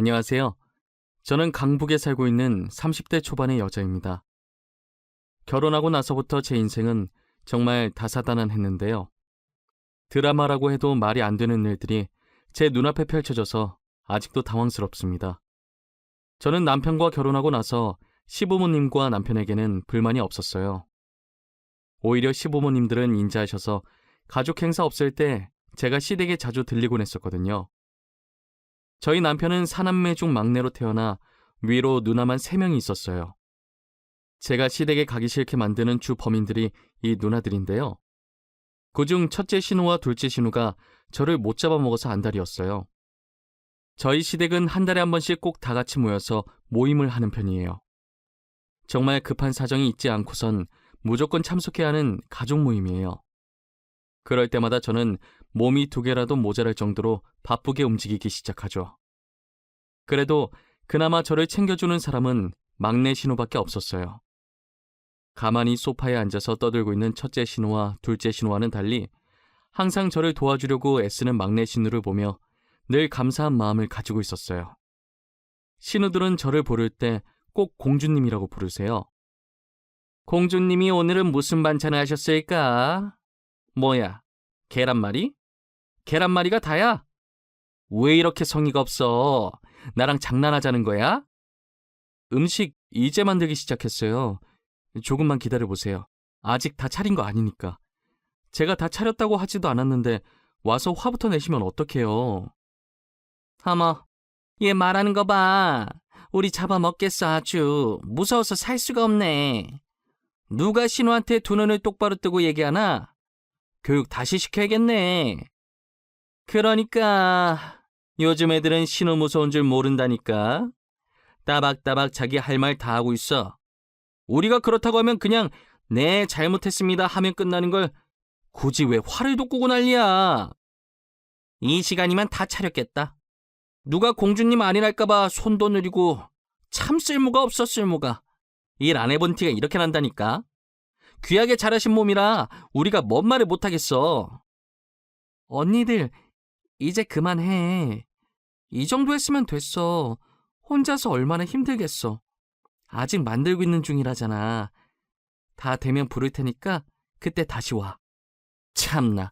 안녕하세요. 저는 강북에 살고 있는 30대 초반의 여자입니다. 결혼하고 나서부터 제 인생은 정말 다사다난했는데요. 드라마라고 해도 말이 안 되는 일들이 제 눈앞에 펼쳐져서 아직도 당황스럽습니다. 저는 남편과 결혼하고 나서 시부모님과 남편에게는 불만이 없었어요. 오히려 시부모님들은 인자하셔서 가족 행사 없을 때 제가 시댁에 자주 들리곤 했었거든요. 저희 남편은 사남매 중 막내로 태어나 위로 누나만 3명이 있었어요. 제가 시댁에 가기 싫게 만드는 주 범인들이 이 누나들인데요. 그중 첫째 신우와 둘째 신우가 저를 못 잡아먹어서 안달이었어요. 저희 시댁은 한 달에 한 번씩 꼭 다 같이 모여서 모임을 하는 편이에요. 정말 급한 사정이 있지 않고선 무조건 참석해야 하는 가족 모임이에요. 그럴 때마다 저는 몸이 2개라도 모자랄 정도로 바쁘게 움직이기 시작하죠. 그래도 그나마 저를 챙겨주는 사람은 막내 신우밖에 없었어요. 가만히 소파에 앉아서 떠들고 있는 첫째 신우와 둘째 신우와는 달리 항상 저를 도와주려고 애쓰는 막내 신우를 보며 늘 감사한 마음을 가지고 있었어요. 신우들은 저를 부를 때 꼭 공주님이라고 부르세요. 공주님이 오늘은 무슨 반찬을 하셨을까? 뭐야, 계란말이? 계란말이가 다야? 왜 이렇게 성의가 없어? 나랑 장난하자는 거야? 음식 이제 만들기 시작했어요. 조금만 기다려보세요. 아직 다 차린 거 아니니까. 제가 다 차렸다고 하지도 않았는데 와서 화부터 내시면 어떡해요. 어머, 얘 말하는 거 봐. 우리 잡아먹겠어 아주. 무서워서 살 수가 없네. 누가 신우한테 두 눈을 똑바로 뜨고 얘기하나? 교육 다시 시켜야겠네. 그러니까 요즘 애들은 신우 무서운 줄 모른다니까. 따박따박 자기 할 말 다 하고 있어. 우리가 그렇다고 하면 그냥 네 잘못했습니다 하면 끝나는 걸 굳이 왜 화를 돋구고 난리야. 이 시간이면 다 차렸겠다. 누가 공주님 아니랄까봐 손도 느리고 참 쓸모가 없어 쓸모가. 일 안 해본 티가 이렇게 난다니까. 귀하게 자라신 몸이라 우리가 뭔 말을 못하겠어. 언니들 이제 그만해. 이 정도 했으면 됐어. 혼자서 얼마나 힘들겠어. 아직 만들고 있는 중이라잖아. 다 되면 부를 테니까 그때 다시 와. 참나,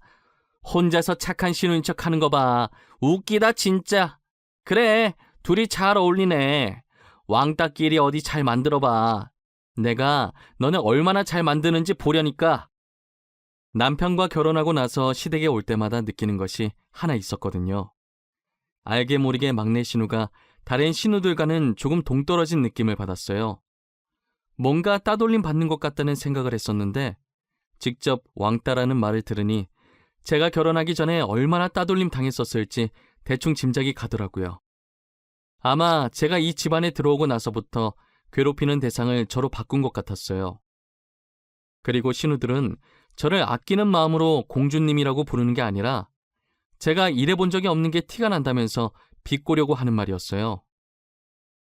혼자서 착한 신우인 척 하는 거 봐. 웃기다 진짜. 그래, 둘이 잘 어울리네. 왕따끼리 어디 잘 만들어봐. 내가 너네 얼마나 잘 만드는지 보려니까. 남편과 결혼하고 나서 시댁에 올 때마다 느끼는 것이 하나 있었거든요. 알게 모르게 막내 신우가 다른 신우들과는 조금 동떨어진 느낌을 받았어요. 뭔가 따돌림 받는 것 같다는 생각을 했었는데 직접 왕따라는 말을 들으니 제가 결혼하기 전에 얼마나 따돌림 당했었을지 대충 짐작이 가더라고요. 아마 제가 이 집안에 들어오고 나서부터 괴롭히는 대상을 저로 바꾼 것 같았어요. 그리고 신우들은 저를 아끼는 마음으로 공주님이라고 부르는 게 아니라 제가 일해본 적이 없는 게 티가 난다면서 비꼬려고 하는 말이었어요.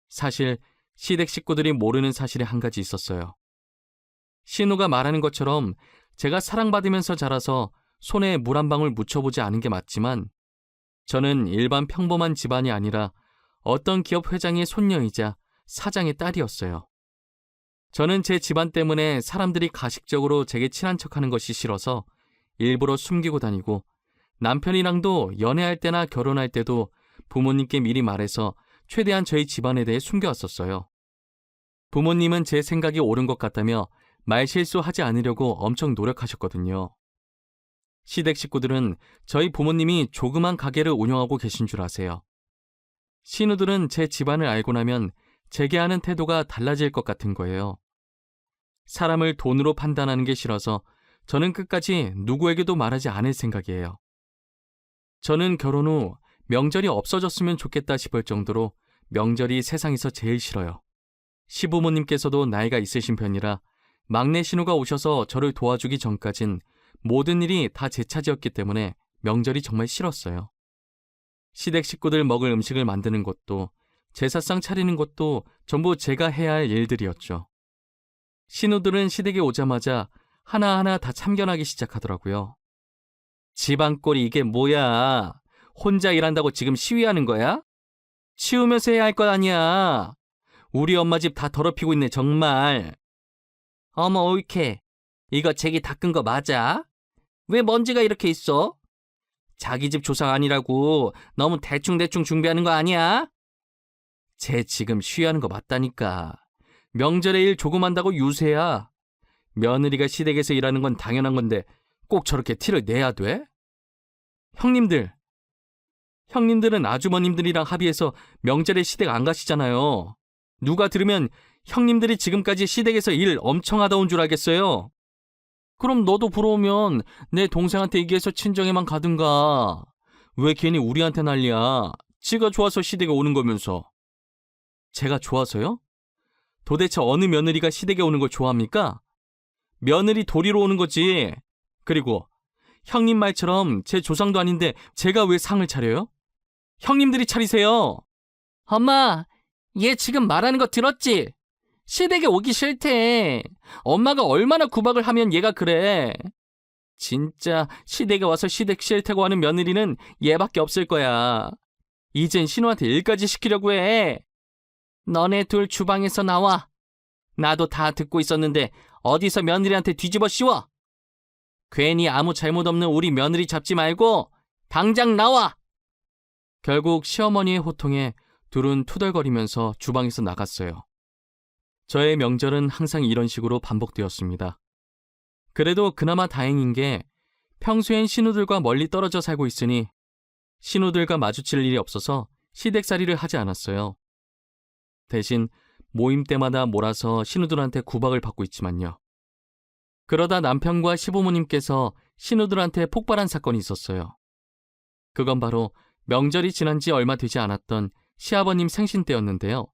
사실 시댁 식구들이 모르는 사실이 한 가지 있었어요. 신우가 말하는 것처럼 제가 사랑받으면서 자라서 손에 물 한 방울 묻혀보지 않은 게 맞지만 저는 일반 평범한 집안이 아니라 어떤 기업 회장의 손녀이자 사장의 딸이었어요. 저는 제 집안 때문에 사람들이 가식적으로 제게 친한 척하는 것이 싫어서 일부러 숨기고 다니고 남편이랑도 연애할 때나 결혼할 때도 부모님께 미리 말해서 최대한 저희 집안에 대해 숨겨왔었어요. 부모님은 제 생각이 옳은 것 같다며 말실수하지 않으려고 엄청 노력하셨거든요. 시댁 식구들은 저희 부모님이 조그만 가게를 운영하고 계신 줄 아세요. 신우들은 제 집안을 알고 나면 제게 하는 태도가 달라질 것 같은 거예요. 사람을 돈으로 판단하는 게 싫어서 저는 끝까지 누구에게도 말하지 않을 생각이에요. 저는 결혼 후 명절이 없어졌으면 좋겠다 싶을 정도로 명절이 세상에서 제일 싫어요. 시부모님께서도 나이가 있으신 편이라 막내 신우가 오셔서 저를 도와주기 전까진 모든 일이 다 제 차지였기 때문에 명절이 정말 싫었어요. 시댁 식구들 먹을 음식을 만드는 것도 제사상 차리는 것도 전부 제가 해야 할 일들이었죠. 신우들은 시댁에 오자마자 하나하나 다 참견하기 시작하더라고요. 집안꼴이 이게 뭐야? 혼자 일한다고 지금 시위하는 거야? 치우면서 해야 할 것 아니야. 우리 엄마 집 다 더럽히고 있네, 정말. 어머, 옳게. 이거 제기 닦은 거 맞아? 왜 먼지가 이렇게 있어? 자기 집 조상 아니라고 너무 대충대충 준비하는 거 아니야? 쟤 지금 쉬하는 거 맞다니까. 명절에 일 조금 한다고 유세야. 며느리가 시댁에서 일하는 건 당연한 건데 꼭 저렇게 티를 내야 돼? 형님들은 아주머님들이랑 합의해서 명절에 시댁 안 가시잖아요. 누가 들으면 형님들이 지금까지 시댁에서 일 엄청 하다 온 줄 알겠어요. 그럼 너도 부러우면 내 동생한테 얘기해서 친정에만 가든가. 왜 괜히 우리한테 난리야. 지가 좋아서 시댁에 오는 거면서. 제가 좋아서요? 도대체 어느 며느리가 시댁에 오는 걸 좋아합니까? 며느리 도리로 오는 거지. 그리고 형님 말처럼 제 조상도 아닌데 제가 왜 상을 차려요? 형님들이 차리세요. 엄마, 얘 지금 말하는 거 들었지? 시댁에 오기 싫대. 엄마가 얼마나 구박을 하면 얘가 그래. 진짜 시댁에 와서 시댁 싫다고 하는 며느리는 얘밖에 없을 거야. 이젠 신우한테 일까지 시키려고 해. 너네 둘 주방에서 나와. 나도 다 듣고 있었는데 어디서 며느리한테 뒤집어 씌워. 괜히 아무 잘못 없는 우리 며느리 잡지 말고 당장 나와. 결국 시어머니의 호통에 둘은 투덜거리면서 주방에서 나갔어요. 저의 명절은 항상 이런 식으로 반복되었습니다. 그래도 그나마 다행인 게 평소엔 신우들과 멀리 떨어져 살고 있으니 신우들과 마주칠 일이 없어서 시댁살이를 하지 않았어요. 대신 모임 때마다 몰아서 신우들한테 구박을 받고 있지만요. 그러다 남편과 시부모님께서 신우들한테 폭발한 사건이 있었어요. 그건 바로 명절이 지난 지 얼마 되지 않았던 시아버님 생신 때였는데요.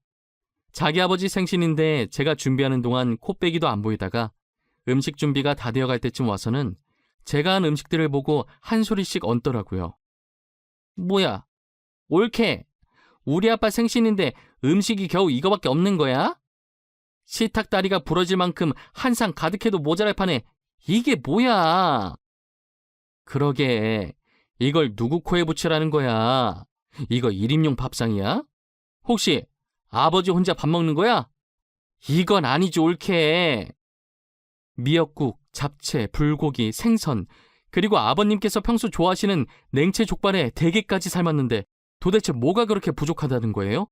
자기 아버지 생신인데 제가 준비하는 동안 코빼기도 안 보이다가 음식 준비가 다 되어갈 때쯤 와서는 제가 한 음식들을 보고 한 소리씩 얹더라고요. 뭐야, 옳게. 우리 아빠 생신인데 음식이 겨우 이거밖에 없는 거야? 식탁다리가 부러질 만큼 한 상 가득해도 모자랄 판에 이게 뭐야? 그러게, 이걸 누구 코에 붙이라는 거야? 이거 1인용 밥상이야? 혹시 아버지 혼자 밥 먹는 거야? 이건 아니지, 옳게. 미역국, 잡채, 불고기, 생선, 그리고 아버님께서 평소 좋아하시는 냉채 족발에 대게까지 삶았는데 도대체 뭐가 그렇게 부족하다는 거예요?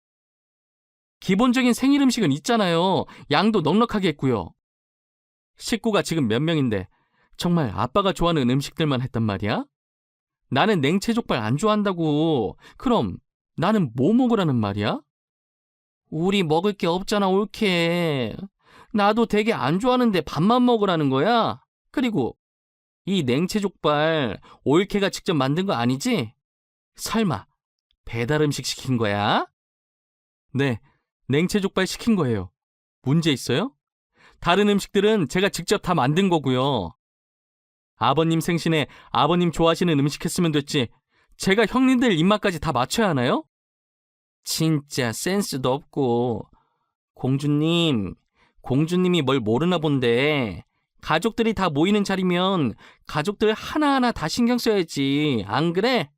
기본적인 생일 음식은 있잖아요. 양도 넉넉하게 했고요. 식구가 지금 몇 명인데 정말 아빠가 좋아하는 음식들만 했단 말이야? 나는 냉채 족발 안 좋아한다고. 그럼 나는 뭐 먹으라는 말이야? 우리 먹을 게 없잖아, 옳게. 나도 되게 안 좋아하는데 밥만 먹으라는 거야? 그리고 이 냉채 족발 옳게가 직접 만든 거 아니지? 설마 배달 음식 시킨 거야? 네, 냉채 족발 시킨 거예요. 문제 있어요? 다른 음식들은 제가 직접 다 만든 거고요. 아버님 생신에 아버님 좋아하시는 음식 했으면 됐지. 제가 형님들 입맛까지 다 맞춰야 하나요? 진짜 센스도 없고. 공주님이 뭘 모르나 본데. 가족들이 다 모이는 자리면 가족들 하나하나 다 신경 써야지. 안 그래?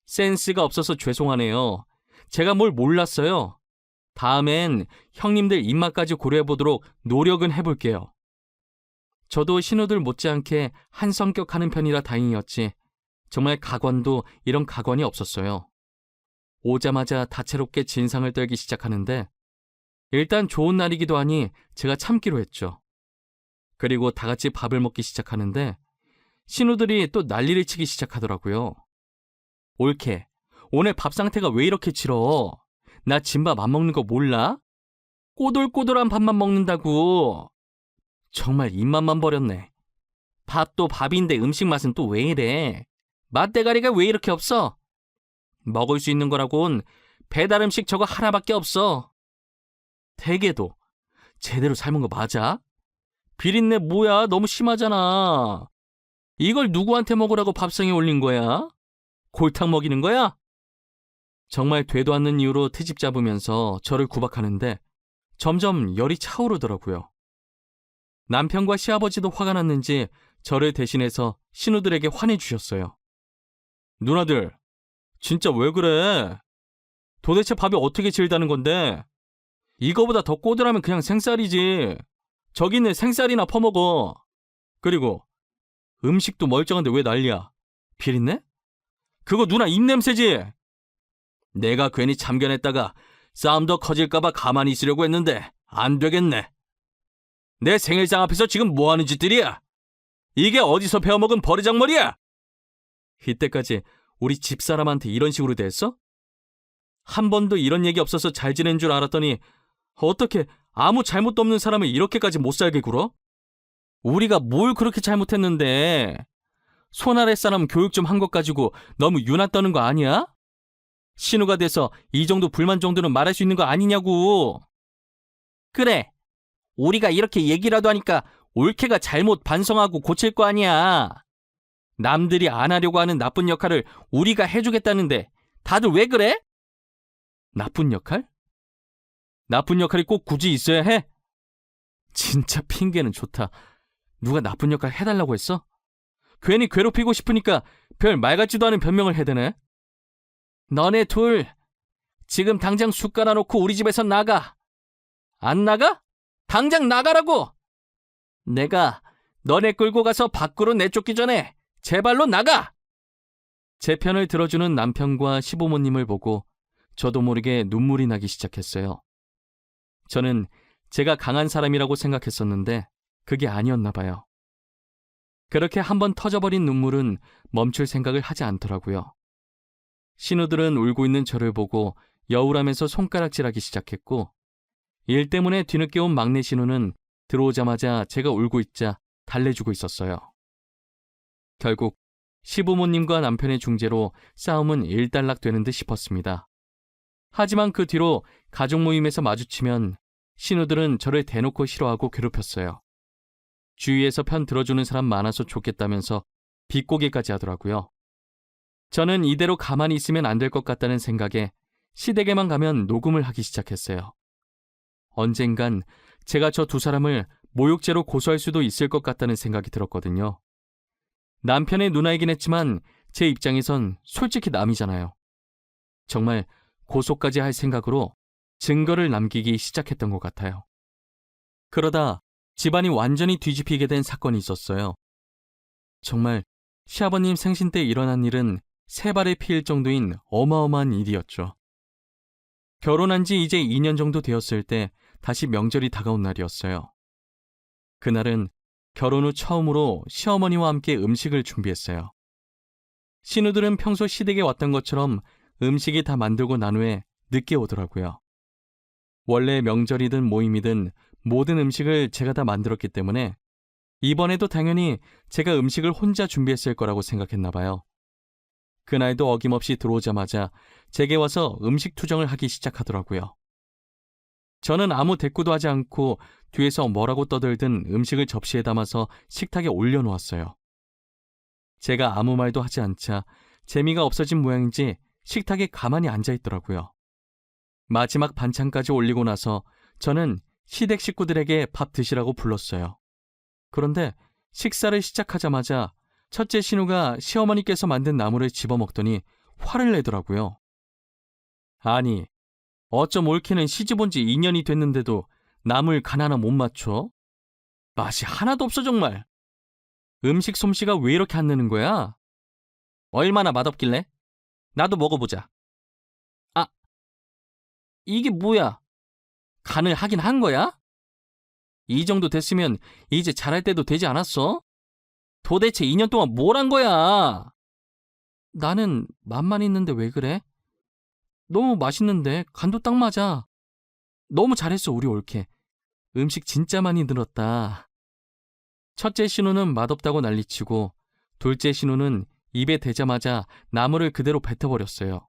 센스가 없어서 죄송하네요. 제가 뭘 몰랐어요. 다음엔 형님들 입맛까지 고려해보도록 노력은 해볼게요. 저도 신우들 못지않게 한 성격 하는 편이라 다행이었지. 정말 가관도 이런 가관이 없었어요. 오자마자 다채롭게 진상을 떨기 시작하는데 일단 좋은 날이기도 하니 제가 참기로 했죠. 그리고 다 같이 밥을 먹기 시작하는데 신우들이 또 난리를 치기 시작하더라고요. 옳게, 오늘 밥 상태가 왜 이렇게 치러? 나 진밥 안 먹는 거 몰라? 꼬들꼬들한 밥만 먹는다고. 정말 입맛만 버렸네. 밥도 밥인데 음식 맛은 또 왜 이래? 맛대가리가 왜 이렇게 없어? 먹을 수 있는 거라곤 배달 음식 저거 하나밖에 없어. 대게도 제대로 삶은 거 맞아? 비린내 뭐야? 너무 심하잖아. 이걸 누구한테 먹으라고 밥상에 올린 거야? 골탕 먹이는 거야? 정말 되도 않는 이유로 트집 잡으면서 저를 구박하는데 점점 열이 차오르더라고요. 남편과 시아버지도 화가 났는지 저를 대신해서 신우들에게 화내주셨어요. 누나들, 진짜 왜 그래? 도대체 밥이 어떻게 질다는 건데? 이거보다 더 꼬들하면 그냥 생쌀이지. 저기 있는 생쌀이나 퍼먹어. 그리고 음식도 멀쩡한데 왜 난리야? 비린내? 그거 누나 입냄새지? 내가 괜히 참견했다가 싸움 더 커질까봐 가만히 있으려고 했는데 안 되겠네. 내 생일상 앞에서 지금 뭐하는 짓들이야? 이게 어디서 배워먹은 버르장머리야? 이때까지 우리 집사람한테 이런 식으로 대했어? 한 번도 이런 얘기 없어서 잘 지낸 줄 알았더니 어떻게 아무 잘못도 없는 사람을 이렇게까지 못살게 굴어? 우리가 뭘 그렇게 잘못했는데? 손 아래 사람 교육 좀 한 것 가지고 너무 유나 떠는 거 아니야? 신우가 돼서 이 정도 불만 정도는 말할 수 있는 거 아니냐고. 그래, 우리가 이렇게 얘기라도 하니까 올케가 잘못 반성하고 고칠 거 아니야. 남들이 안 하려고 하는 나쁜 역할을 우리가 해주겠다는데 다들 왜 그래? 나쁜 역할? 나쁜 역할이 꼭 굳이 있어야 해? 진짜 핑계는 좋다. 누가 나쁜 역할 해달라고 했어? 괜히 괴롭히고 싶으니까 별 말 같지도 않은 변명을 해대네. 너네 둘 지금 당장 숟 깔아놓고 우리 집에서 나가. 안 나가? 당장 나가라고! 내가 너네 끌고 가서 밖으로 내쫓기 전에 제발로 나가! 제 편을 들어주는 남편과 시부모님을 보고 저도 모르게 눈물이 나기 시작했어요. 저는 제가 강한 사람이라고 생각했었는데 그게 아니었나 봐요. 그렇게 한번 터져버린 눈물은 멈출 생각을 하지 않더라고요. 신우들은 울고 있는 저를 보고 여울하면서 손가락질하기 시작했고, 일 때문에 뒤늦게 온 막내 신우는 들어오자마자 제가 울고 있자 달래주고 있었어요. 결국 시부모님과 남편의 중재로 싸움은 일단락되는 듯 싶었습니다. 하지만 그 뒤로 가족 모임에서 마주치면 신우들은 저를 대놓고 싫어하고 괴롭혔어요. 주위에서 편 들어주는 사람 많아서 좋겠다면서 비꼬기까지 하더라고요. 저는 이대로 가만히 있으면 안 될 것 같다는 생각에 시댁에만 가면 녹음을 하기 시작했어요. 언젠간 제가 저 두 사람을 모욕죄로 고소할 수도 있을 것 같다는 생각이 들었거든요. 남편의 누나이긴 했지만 제 입장에선 솔직히 남이잖아요. 정말 고소까지 할 생각으로 증거를 남기기 시작했던 것 같아요. 그러다 집안이 완전히 뒤집히게 된 사건이 있었어요. 정말 시아버님 생신 때 일어난 일은 세 발의 피일 정도인 어마어마한 일이었죠. 결혼한 지 이제 2년 정도 되었을 때 다시 명절이 다가온 날이었어요. 그날은 결혼 후 처음으로 시어머니와 함께 음식을 준비했어요. 신우들은 평소 시댁에 왔던 것처럼 음식이 다 만들고 난 후에 늦게 오더라고요. 원래 명절이든 모임이든 모든 음식을 제가 다 만들었기 때문에 이번에도 당연히 제가 음식을 혼자 준비했을 거라고 생각했나 봐요. 그날도 어김없이 들어오자마자 제게 와서 음식 투정을 하기 시작하더라고요. 저는 아무 대꾸도 하지 않고 뒤에서 뭐라고 떠들든 음식을 접시에 담아서 식탁에 올려놓았어요. 제가 아무 말도 하지 않자 재미가 없어진 모양인지 식탁에 가만히 앉아있더라고요. 마지막 반찬까지 올리고 나서 저는 시댁 식구들에게 밥 드시라고 불렀어요. 그런데 식사를 시작하자마자 첫째 신우가 시어머니께서 만든 나물을 집어먹더니 화를 내더라고요. 아니, 어쩜 올케는 시집 온 지 2년이 됐는데도 나물 간 하나 못 맞춰? 맛이 하나도 없어 정말. 음식 솜씨가 왜 이렇게 안 느는 거야? 얼마나 맛없길래? 나도 먹어보자. 아, 이게 뭐야? 간을 하긴 한 거야? 이 정도 됐으면 이제 잘할 때도 되지 않았어? 도대체 2년 동안 뭘 한 거야? 나는 맛만 있는데 왜 그래? 너무 맛있는데 간도 딱 맞아. 너무 잘했어 우리 올케. 음식 진짜 많이 늘었다. 첫째 신우는 맛없다고 난리치고 둘째 신우는 입에 대자마자 나물을 그대로 뱉어버렸어요.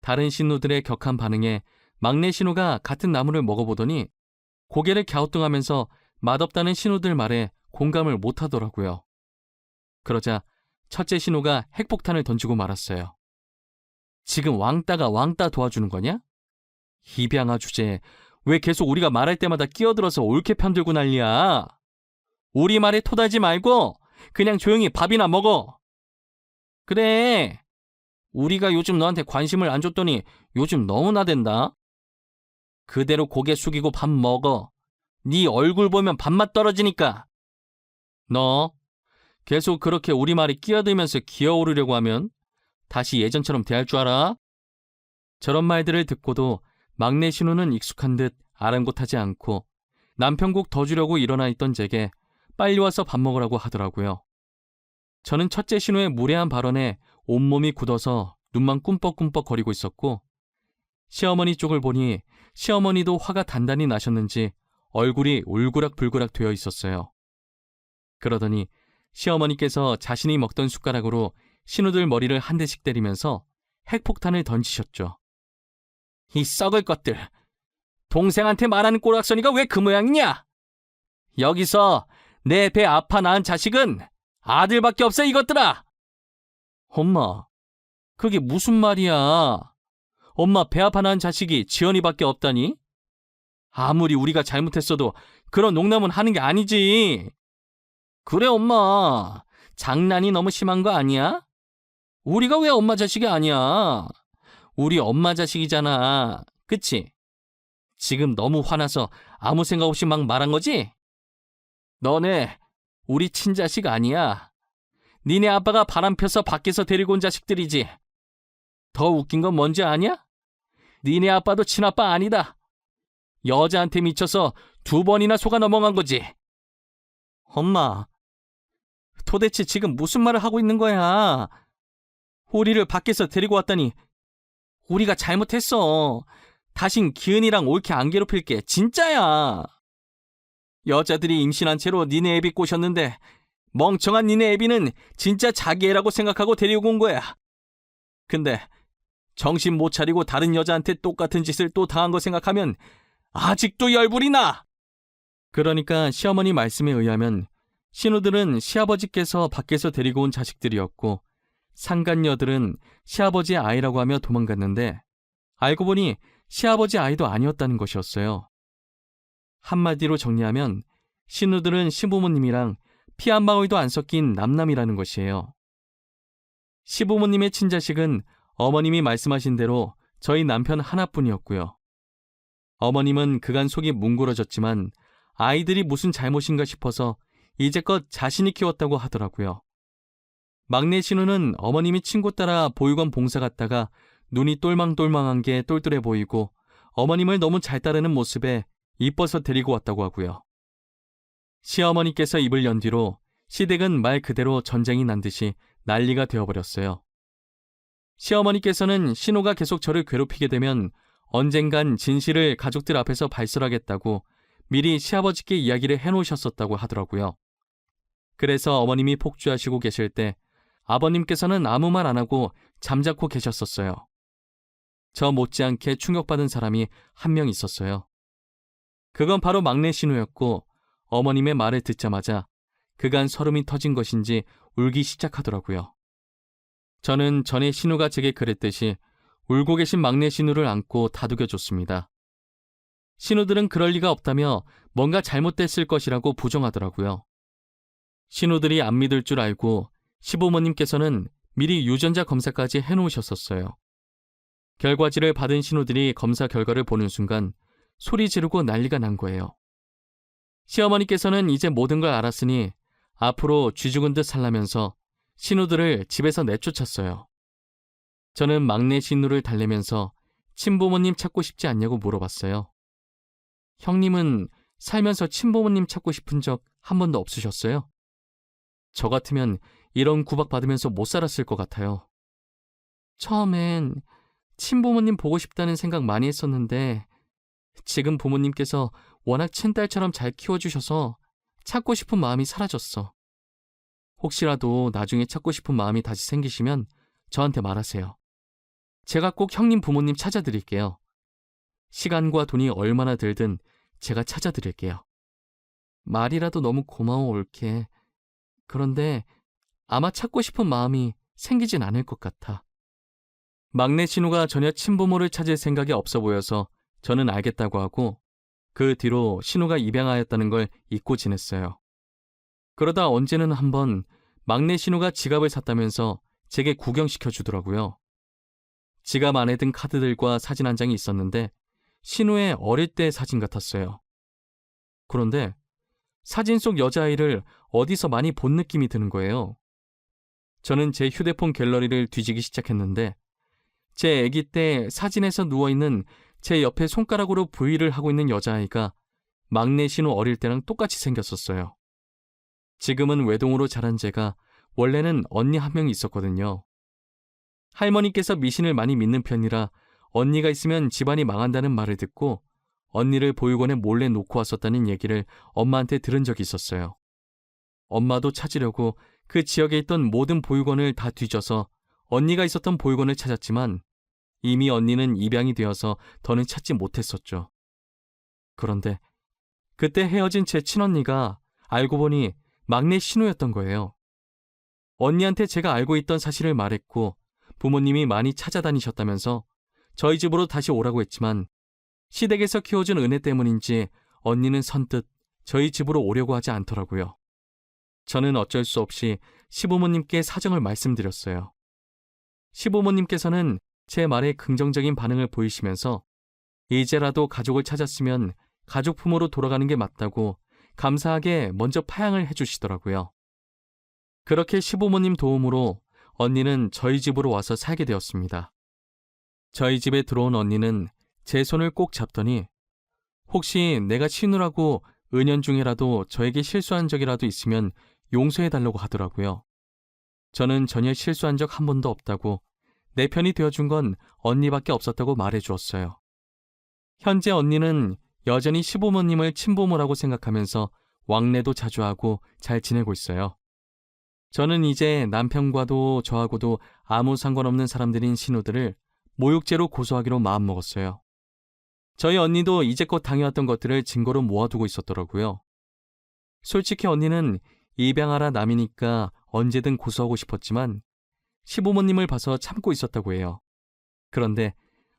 다른 신우들의 격한 반응에 막내 신우가 같은 나물을 먹어보더니 고개를 갸우뚱하면서 맛없다는 신우들 말에 공감을 못하더라고요. 그러자 첫째 신우가 핵폭탄을 던지고 말았어요. 지금 왕따가 왕따 도와주는 거냐? 입양아 주제, 왜 계속 우리가 말할 때마다 끼어들어서 올케 편들고 난리야? 우리 말에 토달지 말고 그냥 조용히 밥이나 먹어. 그래, 우리가 요즘 너한테 관심을 안 줬더니 요즘 너무 나댄다. 그대로 고개 숙이고 밥 먹어. 네 얼굴 보면 밥맛 떨어지니까. 너 계속 그렇게 우리 말에 끼어들면서 기어오르려고 하면 다시 예전처럼 대할 줄 알아? 저런 말들을 듣고도 막내 신우는 익숙한 듯 아랑곳하지 않고 남편국 더 주려고 일어나 있던 제게 빨리 와서 밥 먹으라고 하더라고요. 저는 첫째 신우의 무례한 발언에 온몸이 굳어서 눈만 꿈뻑꿈뻑 거리고 있었고, 시어머니 쪽을 보니 시어머니도 화가 단단히 나셨는지 얼굴이 울그락불그락 되어 있었어요. 그러더니 시어머니께서 자신이 먹던 숟가락으로 신우들 머리를 한 대씩 때리면서 핵폭탄을 던지셨죠. 이 썩을 것들! 동생한테 말하는 꼬락서니가 왜 그 모양이냐? 여기서 내 배 아파 낳은 자식은 아들밖에 없어, 이것들아! 엄마, 그게 무슨 말이야? 엄마 배 아파 낳은 자식이 지연이밖에 없다니? 아무리 우리가 잘못했어도 그런 농담은 하는 게 아니지. 그래, 엄마. 장난이 너무 심한 거 아니야? 우리가 왜 엄마 자식이 아니야? 우리 엄마 자식이잖아. 그치? 지금 너무 화나서 아무 생각 없이 막 말한 거지? 너네 우리 친자식 아니야. 니네 아빠가 바람 펴서 밖에서 데리고 온 자식들이지. 더 웃긴 건 뭔지 아냐? 니네 아빠도 친아빠 아니다. 여자한테 미쳐서 2번이나 속아 넘어간 거지. 엄마, 도대체 지금 무슨 말을 하고 있는 거야? 우리를 밖에서 데리고 왔다니 우리가 잘못했어. 다신 기은이랑 옳게 안 괴롭힐게. 진짜야. 여자들이 임신한 채로 니네 애비 꼬셨는데 멍청한 니네 애비는 진짜 자기 애라고 생각하고 데리고 온 거야. 근데 정신 못 차리고 다른 여자한테 똑같은 짓을 또 당한 거 생각하면 아직도 열불이 나. 그러니까 시어머니 말씀에 의하면 신우들은 시아버지께서 밖에서 데리고 온 자식들이었고, 상간녀들은 시아버지의 아이라고 하며 도망갔는데 알고 보니 시아버지 아이도 아니었다는 것이었어요. 한마디로 정리하면 신우들은 시부모님이랑 피 한 방울도 안 섞인 남남이라는 것이에요. 시부모님의 친자식은 어머님이 말씀하신 대로 저희 남편 하나뿐이었고요. 어머님은 그간 속이 뭉그러졌지만 아이들이 무슨 잘못인가 싶어서 이제껏 자신이 키웠다고 하더라고요. 막내 신우는 어머님이 친구 따라 보육원 봉사 갔다가 눈이 똘망똘망한 게 똘똘해 보이고 어머님을 너무 잘 따르는 모습에 이뻐서 데리고 왔다고 하고요. 시어머니께서 입을 연 뒤로 시댁은 말 그대로 전쟁이 난 듯이 난리가 되어버렸어요. 시어머니께서는 신우가 계속 저를 괴롭히게 되면 언젠간 진실을 가족들 앞에서 발설하겠다고 미리 시아버지께 이야기를 해놓으셨었다고 하더라고요. 그래서 어머님이 폭주하시고 계실 때 아버님께서는 아무 말 안 하고 잠자코 계셨었어요. 저 못지않게 충격받은 사람이 한 명 있었어요. 그건 바로 막내 신우였고, 어머님의 말을 듣자마자 그간 설움이 터진 것인지 울기 시작하더라고요. 저는 전에 신우가 제게 그랬듯이 울고 계신 막내 신우를 안고 다독여줬습니다. 신우들은 그럴 리가 없다며 뭔가 잘못됐을 것이라고 부정하더라고요. 신우들이 안 믿을 줄 알고 시부모님께서는 미리 유전자 검사까지 해놓으셨었어요. 결과지를 받은 신우들이 검사 결과를 보는 순간 소리 지르고 난리가 난 거예요. 시어머니께서는 이제 모든 걸 알았으니 앞으로 쥐 죽은 듯 살라면서 신우들을 집에서 내쫓았어요. 저는 막내 신우를 달래면서 친부모님 찾고 싶지 않냐고 물어봤어요. 형님은 살면서 친부모님 찾고 싶은 적 한 번도 없으셨어요? 저 같으면 이런 구박받으면서 못 살았을 것 같아요. 처음엔 친부모님 보고 싶다는 생각 많이 했었는데 지금 부모님께서 워낙 친딸처럼 잘 키워주셔서 찾고 싶은 마음이 사라졌어. 혹시라도 나중에 찾고 싶은 마음이 다시 생기시면 저한테 말하세요. 제가 꼭 형님 부모님 찾아드릴게요. 시간과 돈이 얼마나 들든 제가 찾아드릴게요. 말이라도 너무 고마워 올케. 그런데 아마 찾고 싶은 마음이 생기진 않을 것 같아. 막내 신우가 전혀 친부모를 찾을 생각이 없어 보여서 저는 알겠다고 하고 그 뒤로 신우가 입양하였다는 걸 잊고 지냈어요. 그러다 언제는 한번 막내 신우가 지갑을 샀다면서 제게 구경시켜 주더라고요. 지갑 안에 든 카드들과 사진 한 장이 있었는데 신우의 어릴 때 사진 같았어요. 그런데 사진 속 여자아이를 어디서 많이 본 느낌이 드는 거예요. 저는 제 휴대폰 갤러리를 뒤지기 시작했는데 제 아기 때 사진에서 누워있는 제 옆에 손가락으로 V를 하고 있는 여자아이가 막내 신우 어릴 때랑 똑같이 생겼었어요. 지금은 외동으로 자란 제가 원래는 언니 한 명이 있었거든요. 할머니께서 미신을 많이 믿는 편이라 언니가 있으면 집안이 망한다는 말을 듣고 언니를 보육원에 몰래 놓고 왔었다는 얘기를 엄마한테 들은 적이 있었어요. 엄마도 찾으려고 그 지역에 있던 모든 보육원을 다 뒤져서 언니가 있었던 보육원을 찾았지만 이미 언니는 입양이 되어서 더는 찾지 못했었죠. 그런데 그때 헤어진 제 친언니가 알고 보니 막내 신우였던 거예요. 언니한테 제가 알고 있던 사실을 말했고 부모님이 많이 찾아다니셨다면서 저희 집으로 다시 오라고 했지만 시댁에서 키워준 은혜 때문인지 언니는 선뜻 저희 집으로 오려고 하지 않더라고요. 저는 어쩔 수 없이 시부모님께 사정을 말씀드렸어요. 시부모님께서는 제 말에 긍정적인 반응을 보이시면서 이제라도 가족을 찾았으면 가족 품으로 돌아가는 게 맞다고 감사하게 먼저 파양을 해주시더라고요. 그렇게 시부모님 도움으로 언니는 저희 집으로 와서 살게 되었습니다. 저희 집에 들어온 언니는 제 손을 꼭 잡더니 혹시 내가 신우라고 은연중에라도 저에게 실수한 적이라도 있으면 용서해달라고 하더라고요. 저는 전혀 실수한 적 한 번도 없다고 내 편이 되어준 건 언니밖에 없었다고 말해주었어요. 현재 언니는 여전히 시부모님을 친부모라고 생각하면서 왕래도 자주 하고 잘 지내고 있어요. 저는 이제 남편과도 저하고도 아무 상관없는 사람들인 신우들을 모욕죄로 고소하기로 마음먹었어요. 저희 언니도 이제껏 당해왔던 것들을 증거로 모아두고 있었더라고요. 솔직히 언니는 입양하라 남이니까 언제든 고소하고 싶었지만 시부모님을 봐서 참고 있었다고 해요. 그런데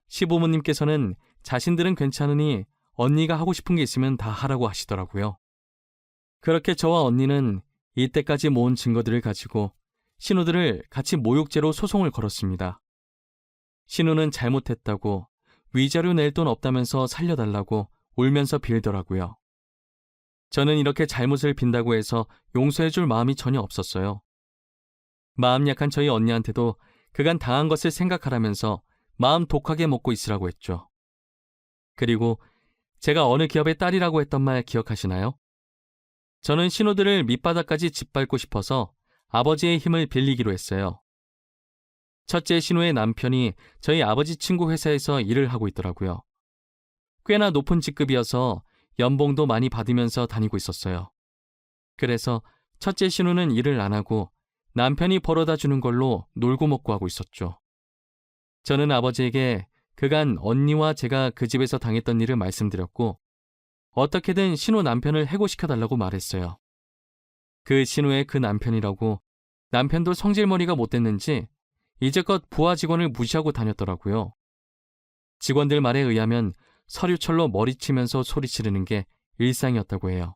시부모님께서는 자신들은 괜찮으니 언니가 하고 싶은 게 있으면 다 하라고 하시더라고요. 그렇게 저와 언니는 이때까지 모은 증거들을 가지고 신우들을 같이 모욕죄로 소송을 걸었습니다. 신우는 잘못했다고 위자료 낼 돈 없다면서 살려달라고 울면서 빌더라고요. 저는 이렇게 잘못을 빈다고 해서 용서해줄 마음이 전혀 없었어요. 마음 약한 저희 언니한테도 그간 당한 것을 생각하라면서 마음 독하게 먹고 있으라고 했죠. 그리고 제가 어느 기업의 딸이라고 했던 말 기억하시나요? 저는 신우들을 밑바닥까지 짓밟고 싶어서 아버지의 힘을 빌리기로 했어요. 첫째 신우의 남편이 저희 아버지 친구 회사에서 일을 하고 있더라고요. 꽤나 높은 직급이어서 연봉도 많이 받으면서 다니고 있었어요. 그래서 첫째 신우는 일을 안 하고 남편이 벌어다 주는 걸로 놀고 먹고 하고 있었죠. 저는 아버지에게 그간 언니와 제가 그 집에서 당했던 일을 말씀드렸고 어떻게든 신우 남편을 해고시켜달라고 말했어요. 그 신우의 그 남편이라고 남편도 성질머리가 못됐는지 이제껏 부하 직원을 무시하고 다녔더라고요. 직원들 말에 의하면 서류철로 머리치면서 소리치르는 게 일상이었다고 해요.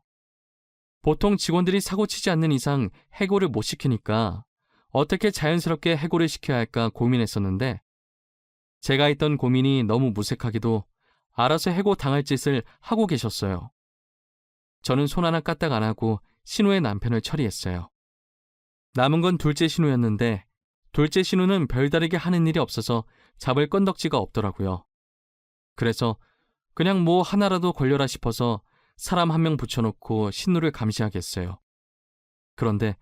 보통 직원들이 사고치지 않는 이상 해고를 못 시키니까 어떻게 자연스럽게 해고를 시켜야 할까 고민했었는데 제가 했던 고민이 너무 무색하게도 알아서 해고 당할 짓을 하고 계셨어요. 저는 손 하나 까딱 안 하고 신우의 남편을 처리했어요. 남은 건 둘째 신우였는데 둘째 신우는 별다르게 하는 일이 없어서 잡을 건덕지가 없더라고요. 그래서 그냥 뭐 하나라도 걸려라 싶어서 사람 한 명 붙여놓고 신우를 감시하겠어요. 그런데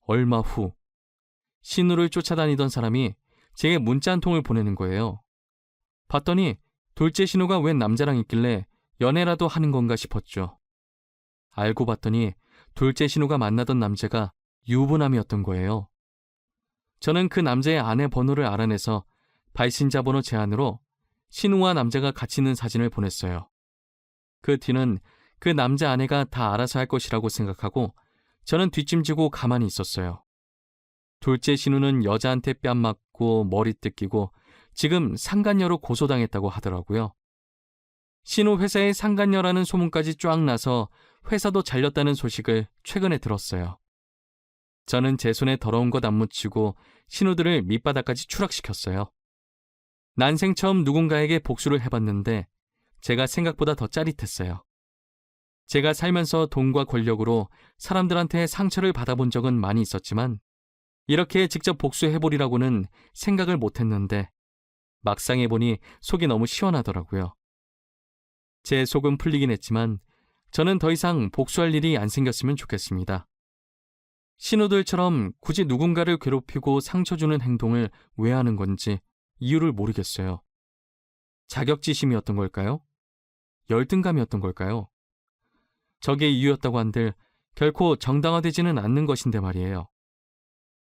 얼마 후 신우를 쫓아다니던 사람이 제게 문자 한 통을 보내는 거예요. 봤더니 둘째 신우가 웬 남자랑 있길래 연애라도 하는 건가 싶었죠. 알고 봤더니 둘째 신우가 만나던 남자가 유부남이었던 거예요. 저는 그 남자의 아내 번호를 알아내서 발신자 번호 제안으로 신우와 남자가 같이 있는 사진을 보냈어요. 그 뒤는 그 남자 아내가 다 알아서 할 것이라고 생각하고 저는 뒷짐지고 가만히 있었어요. 둘째 신우는 여자한테 뺨 맞고 머리 뜯기고 지금 상간녀로 고소당했다고 하더라고요. 신우 회사에 상간녀라는 소문까지 쫙 나서 회사도 잘렸다는 소식을 최근에 들었어요. 저는 제 손에 더러운 것 안 묻히고 신우들을 밑바닥까지 추락시켰어요. 난생 처음 누군가에게 복수를 해봤는데 제가 생각보다 더 짜릿했어요. 제가 살면서 돈과 권력으로 사람들한테 상처를 받아본 적은 많이 있었지만 이렇게 직접 복수해보리라고는 생각을 못했는데 막상 해보니 속이 너무 시원하더라고요. 제 속은 풀리긴 했지만 저는 더 이상 복수할 일이 안 생겼으면 좋겠습니다. 신우들처럼 굳이 누군가를 괴롭히고 상처 주는 행동을 왜 하는 건지 이유를 모르겠어요. 자격지심이었던 걸까요? 열등감이었던 걸까요? 저게 이유였다고 한들 결코 정당화되지는 않는 것인데 말이에요.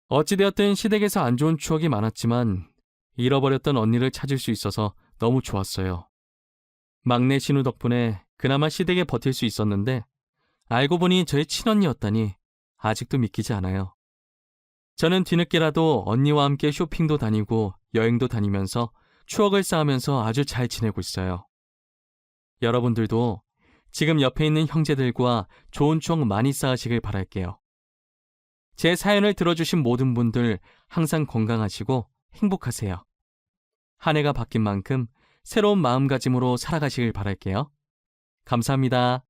어찌되었든 시댁에서 안 좋은 추억이 많았지만 잃어버렸던 언니를 찾을 수 있어서 너무 좋았어요. 막내 신우 덕분에 그나마 시댁에 버틸 수 있었는데 알고 보니 저의 친언니였다니 아직도 믿기지 않아요. 저는 뒤늦게라도 언니와 함께 쇼핑도 다니고 여행도 다니면서 추억을 쌓으면서 아주 잘 지내고 있어요. 여러분들도 지금 옆에 있는 형제들과 좋은 추억 많이 쌓으시길 바랄게요. 제 사연을 들어주신 모든 분들 항상 건강하시고 행복하세요. 한 해가 바뀐 만큼 새로운 마음가짐으로 살아가시길 바랄게요. 감사합니다.